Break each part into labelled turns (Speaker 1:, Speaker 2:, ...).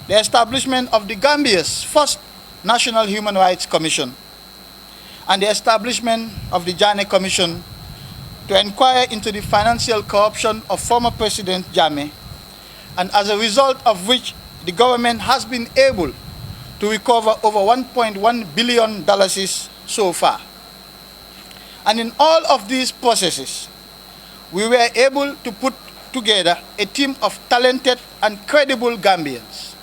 Speaker 1: the establishment of the Gambia's first National Human Rights Commission and the establishment of the Janneh Commission to inquire into the financial corruption of former President Jammeh, and as a result of which the government has been able to recover over $1.1 billion so far. And in all of these processes, we were able to put together a team of talented and credible Gambians,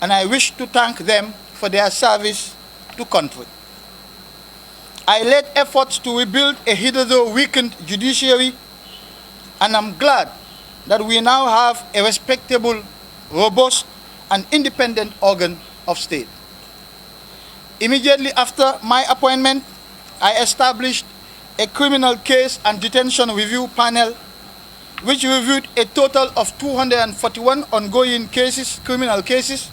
Speaker 1: and I wish to thank them for their service to country. I led efforts to rebuild a hitherto weakened judiciary, and I'm glad that we now have a respectable, robust, and independent organ of state. Immediately after my appointment, I established a criminal case and detention review panel, which reviewed a total of 241 ongoing cases, criminal cases,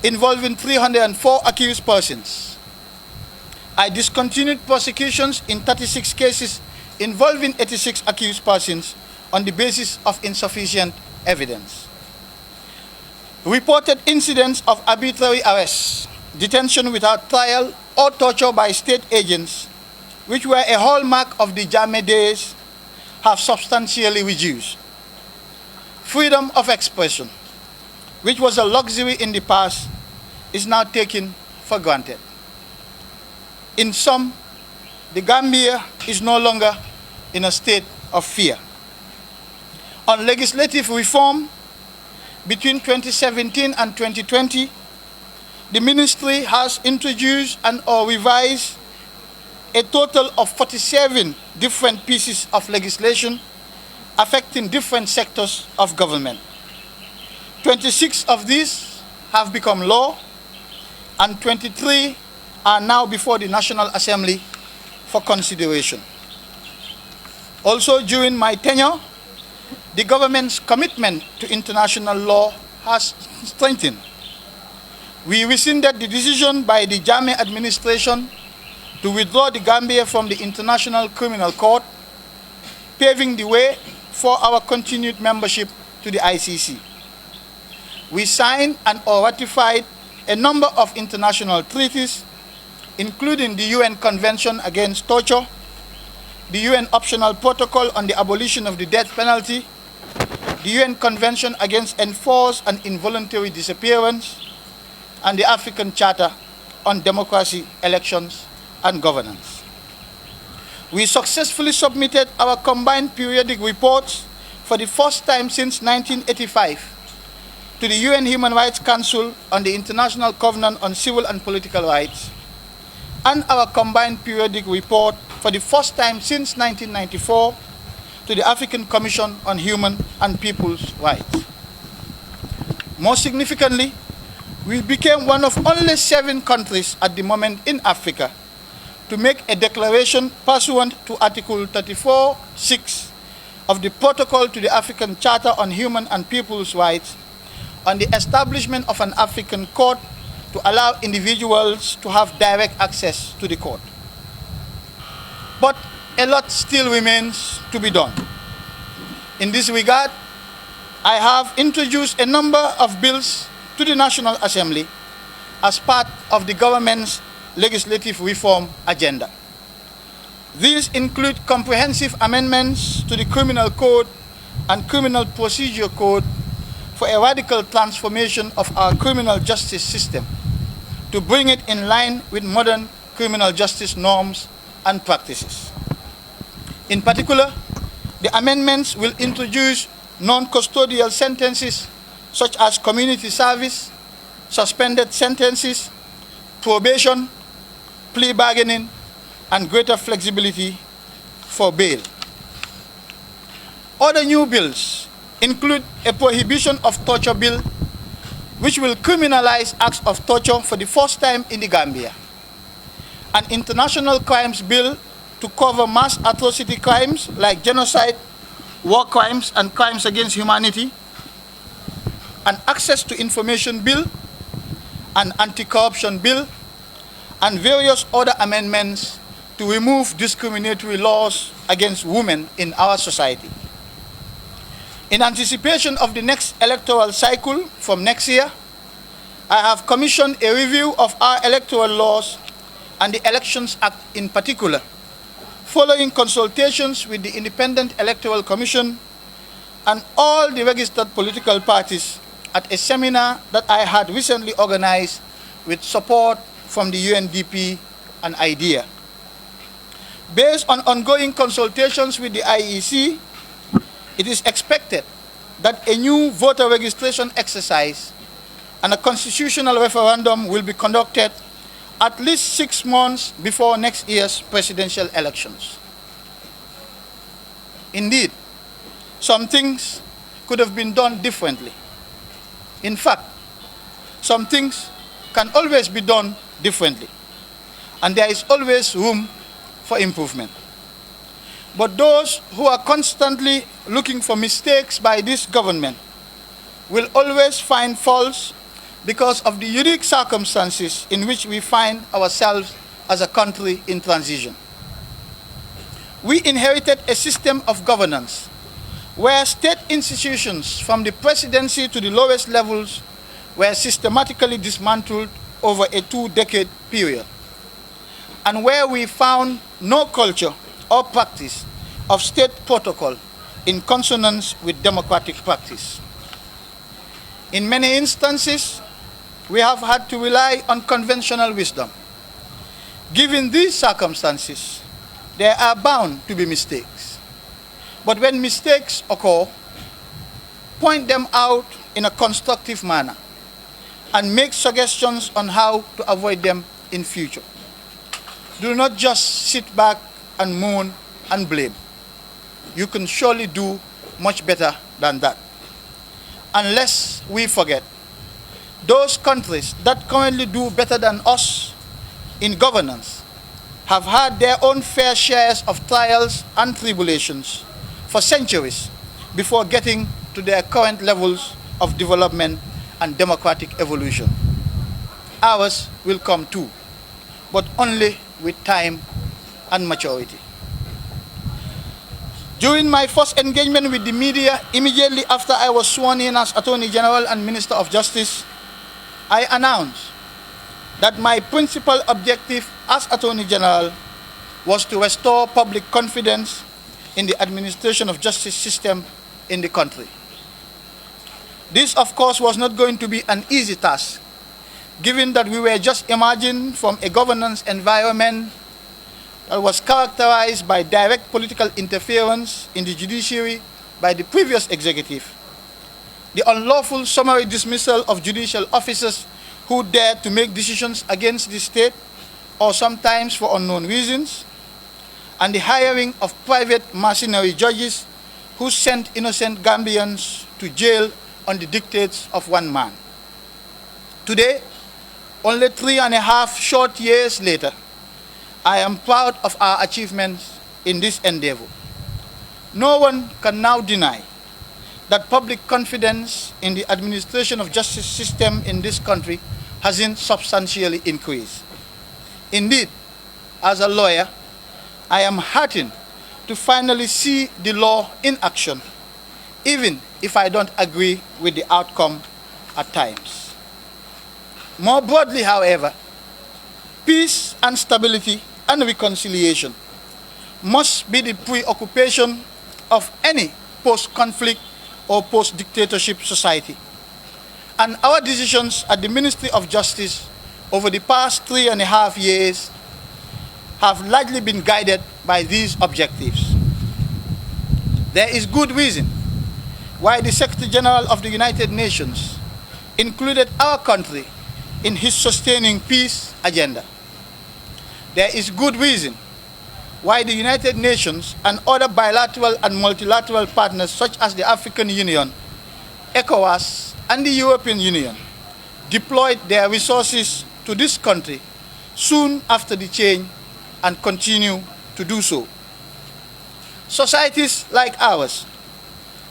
Speaker 1: involving 304 accused persons. I discontinued prosecutions in 36 cases involving 86 accused persons on the basis of insufficient evidence. Reported incidents of arbitrary arrests, detention without trial, or torture by state agents, which were a hallmark of the Jammeh days, have substantially reduced. Freedom of expression, which was a luxury in the past, is now taken for granted. In sum, the Gambia is no longer in a state of fear. On legislative reform, between 2017 and 2020, the ministry has introduced and or revised a total of 47 different pieces of legislation affecting different sectors of government. 26 of these have become law, and 23 are now before the National Assembly for consideration. Also, during my tenure, the government's commitment to international law has strengthened. We rescinded the decision by the Jammeh administration to withdraw the Gambia from the International Criminal Court, paving the way for our continued membership to the ICC. We signed and or ratified a number of international treaties, including the UN Convention Against Torture, the UN Optional Protocol on the Abolition of the Death Penalty, the UN Convention Against Enforced and Involuntary Disappearance, and the African Charter on Democracy, Elections, and Governance. We successfully submitted our combined periodic reports for the first time since 1985 to the UN Human Rights Council on the International Covenant on Civil and Political Rights, and our combined periodic report for the first time since 1994 to the African Commission on Human and People's Rights. More significantly, we became one of only 7 countries at the moment in Africa to make a declaration pursuant to Article 34(6) of the Protocol to the African Charter on Human and People's Rights on the establishment of an African court to allow individuals to have direct access to the court. But a lot still remains to be done. In this regard, I have introduced a number of bills to the National Assembly as part of the government's legislative reform agenda. These include comprehensive amendments to the Criminal Code and Criminal Procedure Code for a radical transformation of our criminal justice system to bring it in line with modern criminal justice norms and practices. In particular, the amendments will introduce non-custodial sentences such as community service, suspended sentences, probation, plea bargaining, and greater flexibility for bail. Other new bills include a prohibition of torture bill, which will criminalize acts of torture for the first time in the Gambia, an international crimes bill to cover mass atrocity crimes like genocide, war crimes, and crimes against humanity, an access to information bill, an anti-corruption bill, and various other amendments to remove discriminatory laws against women in our society. In anticipation of the next electoral cycle from next year, I have commissioned a review of our electoral laws and the Elections Act in particular, following consultations with the Independent Electoral Commission and all the registered political parties at a seminar that I had recently organized with support from the UNDP and IDEA. Based on ongoing consultations with the IEC, it is expected that a new voter registration exercise and a constitutional referendum will be conducted at least 6 months before next year's presidential elections. Indeed, some things could have been done differently. In fact, some things can always be done differently, and there is always room for improvement. But those who are constantly looking for mistakes by this government will always find faults because of the unique circumstances in which we find ourselves as a country in transition. We inherited a system of governance where state institutions from the presidency to the lowest levels were systematically dismantled over a 2-decade period, and where we found no culture or practice of state protocol in consonance with democratic practice. In many instances, we have had to rely on conventional wisdom. Given these circumstances, there are bound to be mistakes. But when mistakes occur, point them out in a constructive manner and make suggestions on how to avoid them in future. Do not just sit back and moan and blame. You can surely do much better than that. Unless we forget, those countries that currently do better than us in governance have had their own fair shares of trials and tribulations for centuries before getting to their current levels of development and democratic evolution. Ours will come too, but only with time and maturity. During my first engagement with the media immediately after I was sworn in as Attorney General and Minister of Justice, I announced that my principal objective as Attorney General was to restore public confidence in the administration of justice system in the country. This, of course, was not going to be an easy task, given that we were just emerging from a governance environment that was characterized by direct political interference in the judiciary by the previous executive, the unlawful summary dismissal of judicial officers who dared to make decisions against the state or sometimes for unknown reasons, and the hiring of private mercenary judges who sent innocent Gambians to jail on the dictates of one man. Today, only 3.5 short years later, I am proud of our achievements in this endeavor. No one can now deny that public confidence in the administration of justice system in this country hasn't substantially increased. Indeed, as a lawyer, I am heartened to finally see the law in action, even if I don't agree with the outcome at times. More broadly, however, peace and stability and reconciliation must be the preoccupation of any post-conflict or post-dictatorship society. And our decisions at the Ministry of Justice over the past 3.5 years have largely been guided by these objectives. There is good reason why the Secretary General of the United Nations included our country in his sustaining peace agenda. There is good reason why the United Nations and other bilateral and multilateral partners such as the African Union, ECOWAS, and the European Union deployed their resources to this country soon after the change and continue to do so. Societies like ours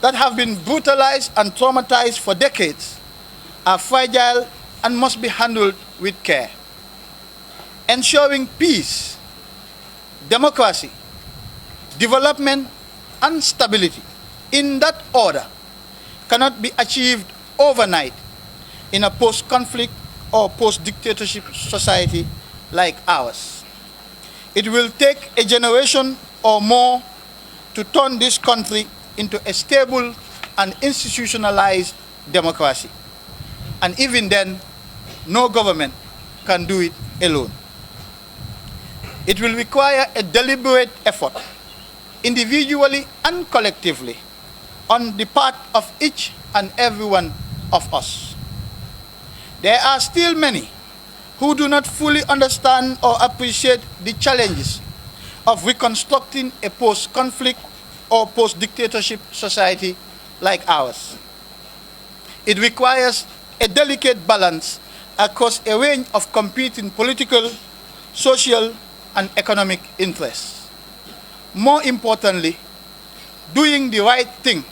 Speaker 1: that have been brutalized and traumatized for decades are fragile and must be handled with care. Ensuring peace, democracy, development, and stability in that order cannot be achieved overnight in a post-conflict or post-dictatorship society like ours. It will take a generation or more to turn this country into a stable and institutionalized democracy. And even then, no government can do it alone. It will require a deliberate effort, individually and collectively, on the part of each and every one of us. There are still many who do not fully understand or appreciate the challenges of reconstructing a post-conflict or post-dictatorship society like ours. It requires a delicate balance across a range of competing political, social, and economic interests. More importantly, doing the right thing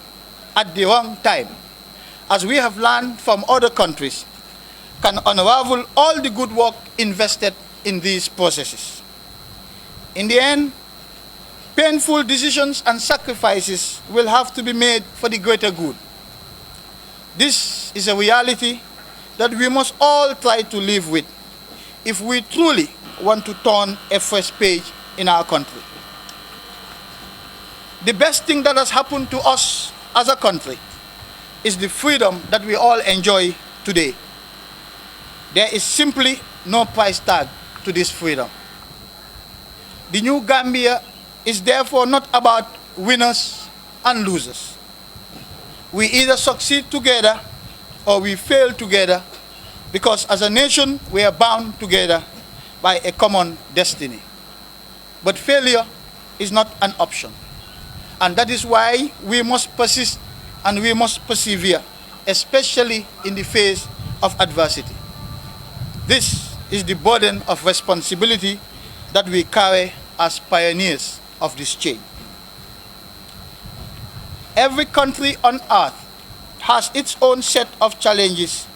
Speaker 1: at the wrong time, as we have learned from other countries, can unravel all the good work invested in these processes. In the end, painful decisions and sacrifices will have to be made for the greater good. This is a reality that we must all try to live with if we truly want to turn a fresh page in our country. The best thing that has happened to us as a country is the freedom that we all enjoy today. There is simply no price tag to this freedom. The new Gambia is therefore not about winners and losers. We either succeed together or we fail together, because as a nation we are bound together by a common destiny. But failure is not an option. And that is why we must persist and we must persevere, especially in the face of adversity. This is the burden of responsibility that we carry as pioneers of this change. Every country on earth has its own set of challenges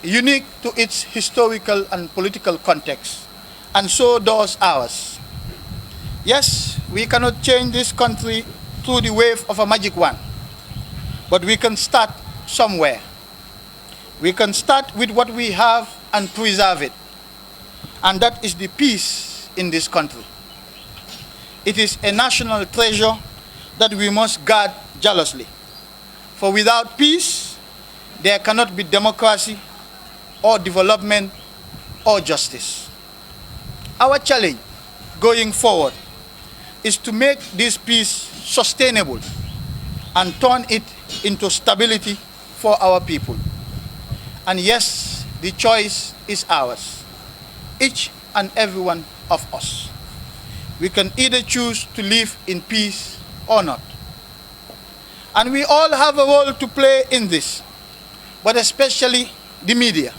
Speaker 1: unique to its historical and political context, and so does ours. Yes, we cannot change this country through the wave of a magic wand, but we can start somewhere. We can start with what we have and preserve it, and that is the peace in this country. It is a national treasure that we must guard jealously, for without peace, there cannot be democracy or development or justice. Our challenge going forward is to make this peace sustainable and turn it into stability for our people. And yes, the choice is ours, each and every one of us. We can either choose to live in peace or not. And we all have a role to play in this, but especially the media.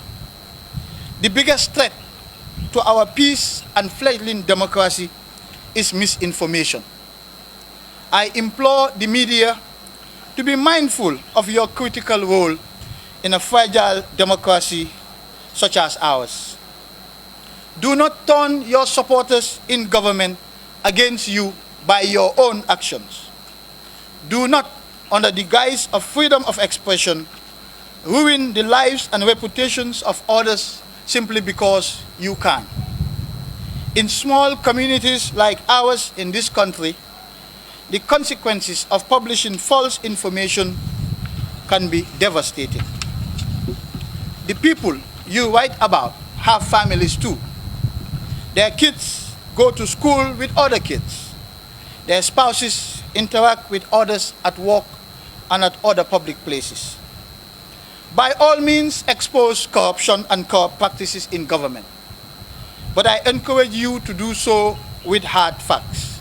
Speaker 1: The biggest threat to our peace and fledgling democracy is misinformation. I implore the media to be mindful of your critical role in a fragile democracy such as ours. Do not turn your supporters in government against you by your own actions. Do not, under the guise of freedom of expression, ruin the lives and reputations of others simply because you can. In small communities like ours in this country, the consequences of publishing false information can be devastating. The people you write about have families too. Their kids go to school with other kids. Their spouses interact with others at work and at other public places. By all means, expose corruption and corrupt practices in government. But I encourage you to do so with hard facts.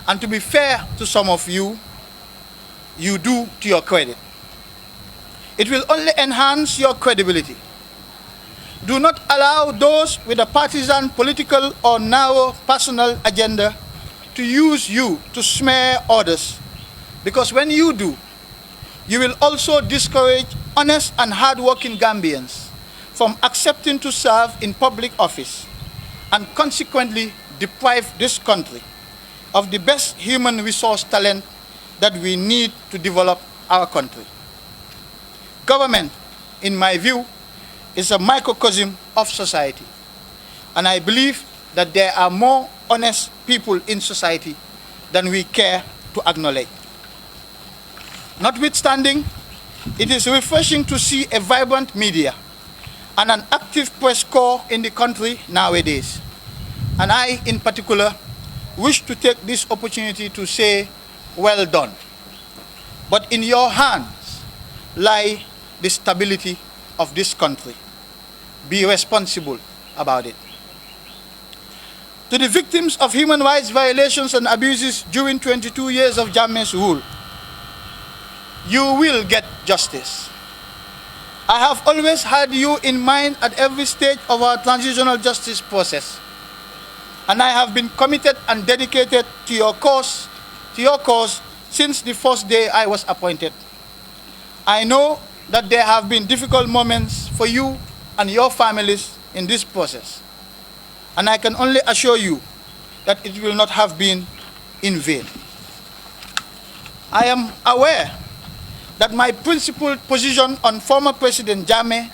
Speaker 1: And to be fair to some of you, you do to your credit. It will only enhance your credibility. Do not allow those with a partisan, political, or narrow personal agenda to use you to smear others, because when you do, you will also discourage honest and hard-working Gambians from accepting to serve in public office, and consequently deprive this country of the best human resource talent that we need to develop our country. Government, in my view, is a microcosm of society. And I believe that there are more honest people in society than we care to acknowledge. Notwithstanding, it is refreshing to see a vibrant media and an active press corps in the country nowadays. And I, in particular, wish to take this opportunity to say, well done. But in your hands lie the stability of this country. Be responsible about it. To the victims of human rights violations and abuses during 22 years of Jammeh's rule, you will get justice. I have always had you in mind at every stage of our transitional justice process, and I have been committed and dedicated to your cause since the first day I was appointed. I know that there have been difficult moments for you and your families in this process, and I can only assure you that it will not have been in vain. I am aware that my principled position on former President Jammeh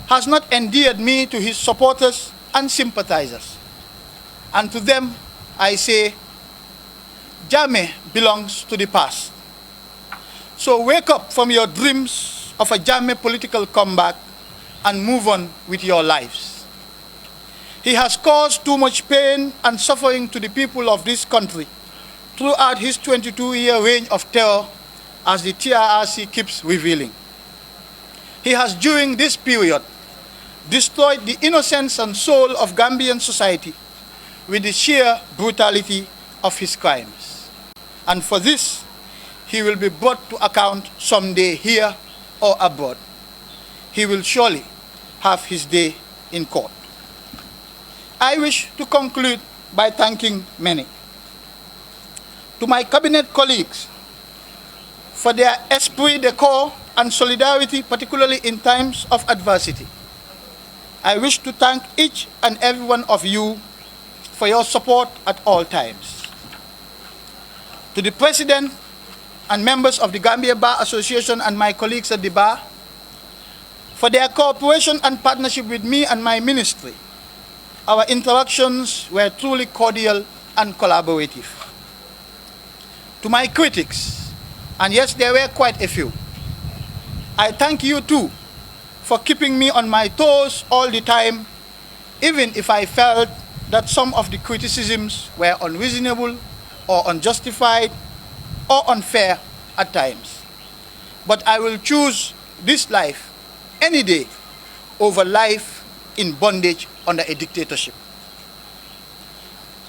Speaker 1: has not endeared me to his supporters and sympathizers. And to them, I say, Jammeh belongs to the past. So wake up from your dreams of a Jammeh political comeback and move on with your lives. He has caused too much pain and suffering to the people of this country throughout his 22-year reign of terror, as the TRRC keeps revealing. He has, during this period, destroyed the innocence and soul of Gambian society with the sheer brutality of his crimes. And for this, he will be brought to account someday here or abroad. He will surely have his day in court. I wish to conclude by thanking many. To my cabinet colleagues for their esprit de corps and solidarity, particularly in times of adversity. I wish to thank each and every one of you for your support at all times. To the President and members of the Gambia Bar Association and my colleagues at the bar, for their cooperation and partnership with me and my ministry. Our interactions were truly cordial and collaborative. To my critics, and yes, there were quite a few, I thank you too for keeping me on my toes all the time, even if I felt that some of the criticisms were unreasonable or unjustified or unfair at times. But I will choose this life any day over life in bondage under a dictatorship.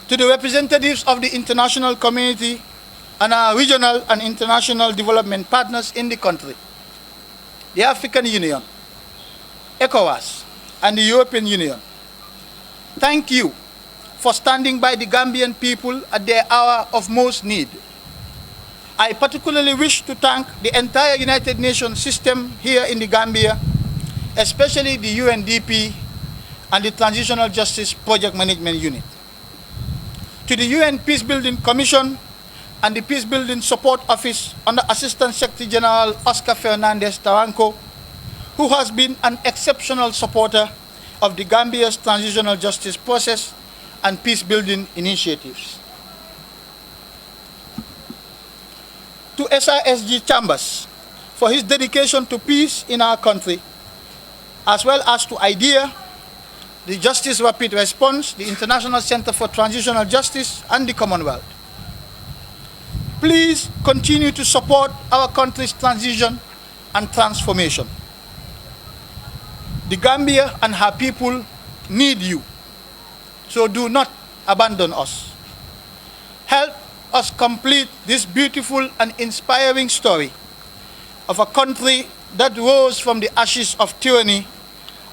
Speaker 1: To the representatives of the international community and our regional and international development partners in the country, the African Union, ECOWAS, and the European Union, thank you for standing by the Gambian people at their hour of most need. I particularly wish to thank the entire United Nations system here in the Gambia, especially the UNDP and the Transitional Justice Project Management Unit. To the UN Peacebuilding Commission and the Peacebuilding Support Office under Assistant Secretary General Oscar Fernandez Taranco, who has been an exceptional supporter of the Gambia's transitional justice process and peacebuilding initiatives. To SISG Chambers for his dedication to peace in our country, as well as to IDEA, the Justice Rapid Response, the International Center for Transitional Justice, and the Commonwealth. Please continue to support our country's transition and transformation. The Gambia and her people need you, so do not abandon us. Help us complete this beautiful and inspiring story of a country that rose from the ashes of tyranny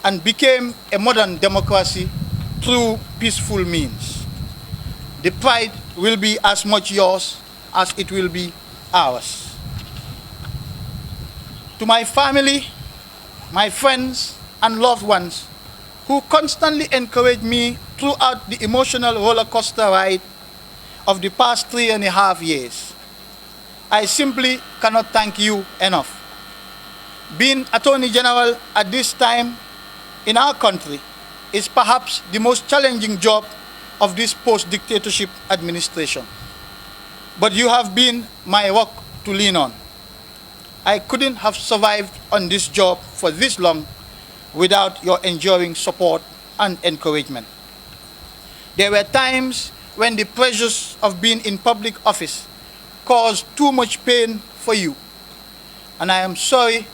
Speaker 1: and became a modern democracy through peaceful means. The pride will be as much yours as it will be ours. To my family, my friends, and loved ones who constantly encourage me throughout the emotional roller coaster ride of the past 3.5 years, I simply cannot thank you enough. Being Attorney General at this time in our country is perhaps the most challenging job of this post-dictatorship administration. But you have been my rock to lean on. I couldn't have survived on this job for this long without your enduring support and encouragement. There were times when the pressures of being in public office caused too much pain for you, and I am sorry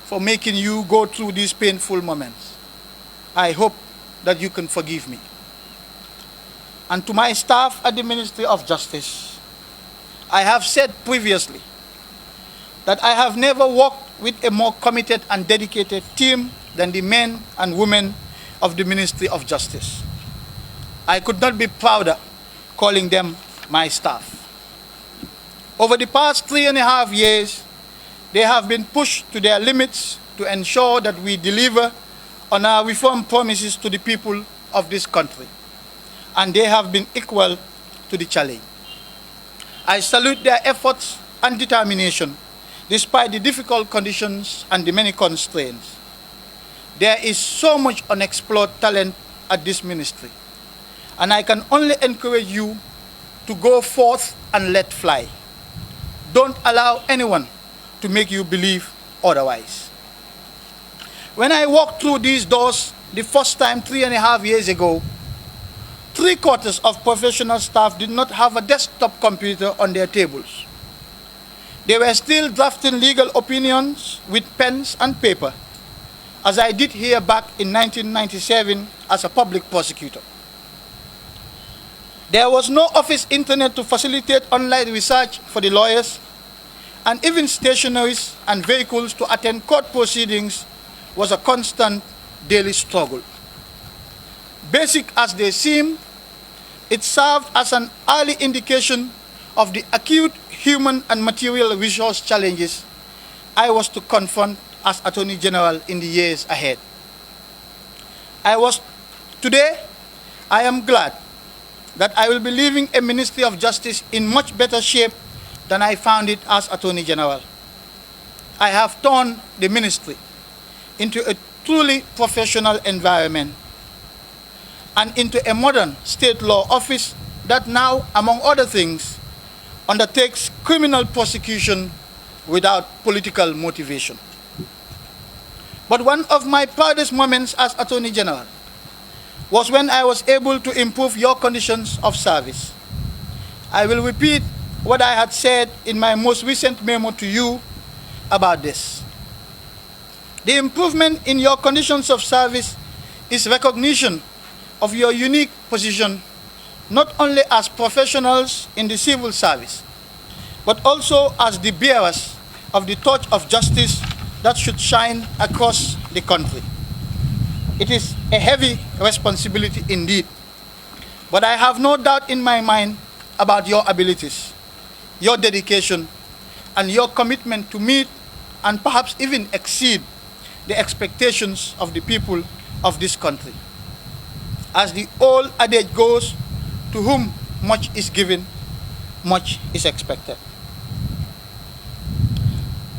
Speaker 1: for making you go through these painful moments. I hope that you can forgive me. And to my staff at the Ministry of Justice, I have said previously that I have never worked with a more committed and dedicated team than the men and women of the Ministry of Justice. I could not be prouder calling them my staff. Over the past 3.5 years, they have been pushed to their limits to ensure that we deliver on our reform promises to the people of this country, and they have been equal to the challenge. I salute their efforts and determination despite the difficult conditions and the many constraints. There is so much unexplored talent at this ministry, and I can only encourage you to go forth and let fly. Don't allow anyone to make you believe otherwise. When I walked through these doors the first time 3.5 years ago, 3/4 of professional staff did not have a desktop computer on their tables. They were still drafting legal opinions with pens and paper, as I did here back in 1997 as a public prosecutor. There was no office internet to facilitate online research for the lawyers, and even stationaries and vehicles to attend court proceedings was a constant daily struggle. Basic as they seem, it served as an early indication of the acute human and material resource challenges I was to confront as Attorney General in the years ahead. Today, I am glad that I will be leaving a Ministry of Justice in much better shape than I found it as Attorney General. I have turned the ministry into a truly professional environment and into a modern state law office that now, among other things, undertakes criminal prosecution without political motivation. But one of my proudest moments as Attorney General was when I was able to improve your conditions of service. I will repeat what I had said in my most recent memo to you about this. The improvement in your conditions of service is recognition of your unique position, not only as professionals in the civil service, but also as the bearers of the torch of justice that should shine across the country. It is a heavy responsibility indeed, but I have no doubt in my mind about your abilities, your dedication, and your commitment to meet and perhaps even exceed the expectations of the people of this country. As the old adage goes, to whom much is given, much is expected.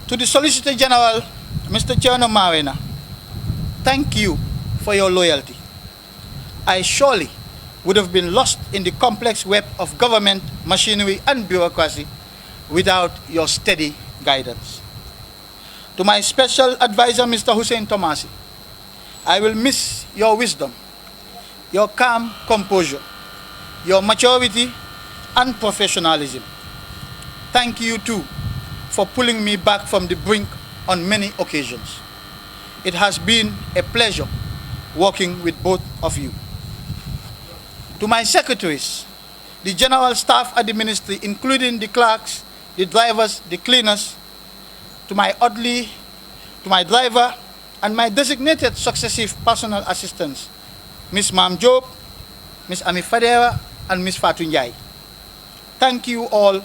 Speaker 1: To the Solicitor General, Mr. Cherno Marina, thank you for your loyalty. I surely would have been lost in the complex web of government, machinery, and bureaucracy without your steady guidance. To my special advisor, Mr. Hussein Tomasi, I will miss your wisdom, your calm composure, your maturity, and professionalism. Thank you, too, for pulling me back from the brink on many occasions. It has been a pleasure working with both of you. To my secretaries, the general staff at the ministry, including the clerks, the drivers, the cleaners, to my driver, and my designated successive personal assistants, Ms. Mam Job, Ms. Ami Fadera, and Ms. Fatou Ndiaye. Thank you all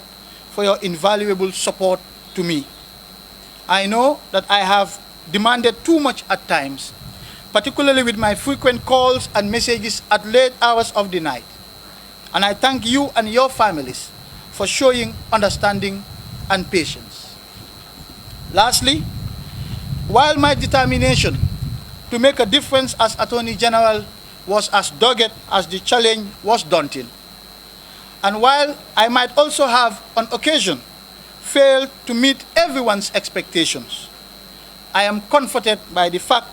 Speaker 1: for your invaluable support to me. I know that I have demanded too much at times, particularly with my frequent calls and messages at late hours of the night. And I thank you and your families for showing understanding and patience. Lastly, while my determination to to make a difference as Attorney General was as dogged as the challenge was daunting. And while I might also have, on occasion, failed to meet everyone's expectations, I am comforted by the fact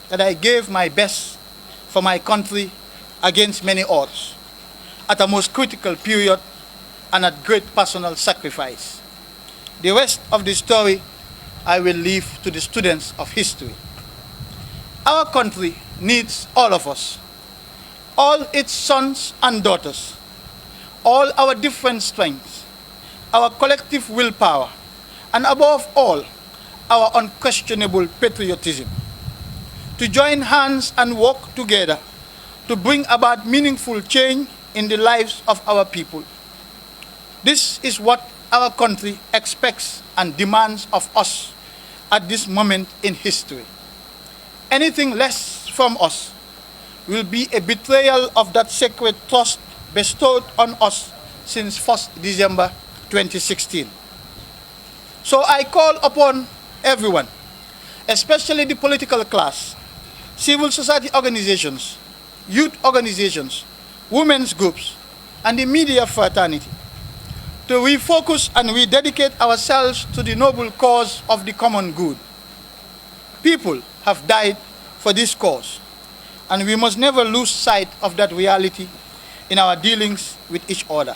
Speaker 1: that I gave my best for my country against many odds, at a most critical period and at great personal sacrifice. The rest of the story I will leave to the students of history. Our country needs all of us, all its sons and daughters, all our different strengths, our collective willpower, and above all, our unquestionable patriotism, to join hands and work together to bring about meaningful change in the lives of our people. This is what our country expects and demands of us at this moment in history. Anything less from us will be a betrayal of that sacred trust bestowed on us since 1st December 2016. So I call upon everyone, especially the political class, civil society organizations, youth organizations, women's groups, and the media fraternity, to refocus and rededicate ourselves to the noble cause of the common good. People have died for this cause, and we must never lose sight of that reality in our dealings with each other.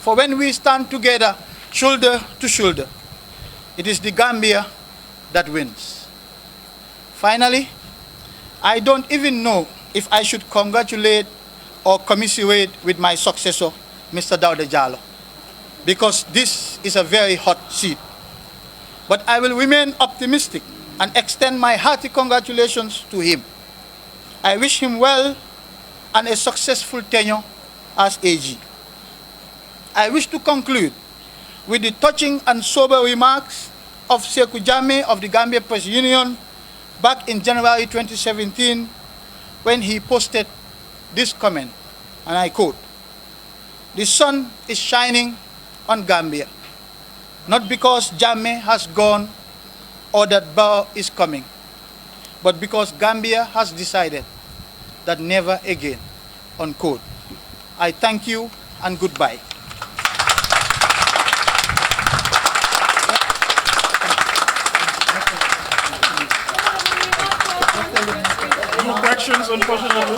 Speaker 1: For when we stand together, shoulder to shoulder, it is the Gambia that wins. Finally, I don't even know if I should congratulate or commiserate with my successor, Mr. Dawda Jallow, because this is a very hot seat. But I will remain optimistic and extend my hearty congratulations to him. I wish him well and a successful tenure as AG. I wish to conclude with the touching and sober remarks of Sekou Jammeh of the Gambia Press Union back in January 2017, when he posted this comment, and I quote, "The sun is shining on Gambia, not because Jammeh has gone or that Barrow is coming, but because Gambia has decided that never again," unquote. I thank you and goodbye.
Speaker 2: No questions, unfortunately.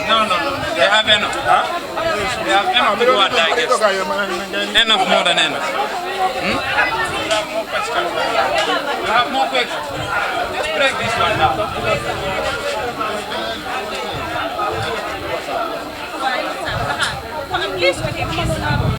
Speaker 3: No. They have enough. They have enough to what I guess. Enough more than enough. You have more questions. Let's break this one now.